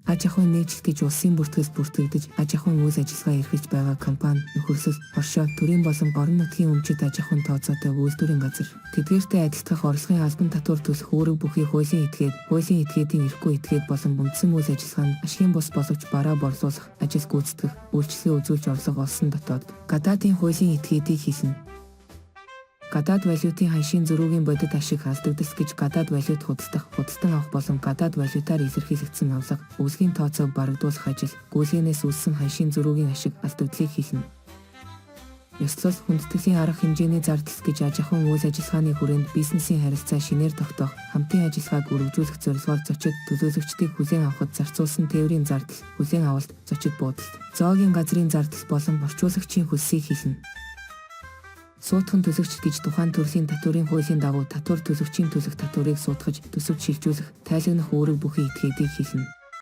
Аж ахуйн нийтлэл гэж улсын бүртгэс бүртгэгдэж аж ахуйн үйл ажиллагаа эрхэлж байгаа компани, нөхөрсөл, оршоо, төрийн болон орон нутгийн өмчит аж ахуйн тооцоотой үйлдвэрийн газар. Тэдгээртэй адилдах орлогын албан татвар төлөх үүрэг бүхий хуулийн этгээдийн эрхгүй этгээд болон үндсэн үйл ажиллагаанд ашигын бус боловч бараа борлуулах, ажил гүйцэтгэх, үйлчлэгээ үзүүлж орлого олсон дотоод гадаадын хуулийн этгээдийг хийлнэ. Гадаад валютын ханшийн зөрүүгийн бодит ашиг алдагдас гэж гадаад валют худалдан авах болон гадаад валютаар илэрхийлэгдсэн авлага, өгсгийн тооцоог барагдуулах ажил, гүйлгээнээс үүссэн ханшийн зөрүүгийн ашиг алдагдлыг хийлнэ. Ёслол хүндэтгэлийн арга хэмжээний зардал гэж аж ахуйн үйл ажиллагааны хүрээнд бизнесийн харилцаа шинээр тогтоох, хамтын ажиллагааг үргэлжлүүлэх зорилгоор зочид төлөөлөгчдийг хүлээн авахд зарцуулсан тээврийн зардал, хүлээн авалт, зочид буудалд, зоогийн газрын зардал болон орчуулагчийн хөлсийг хийлнэ. Суутхан төлөгч гэж тухайн төрлийн татварын хуулийн дагуу татвар төлөгчийн төлөх татварыг суутгаж төсөвт шилжүүлэх, тайлагнах үүрэг бүхий этгээдийг хийлнэ.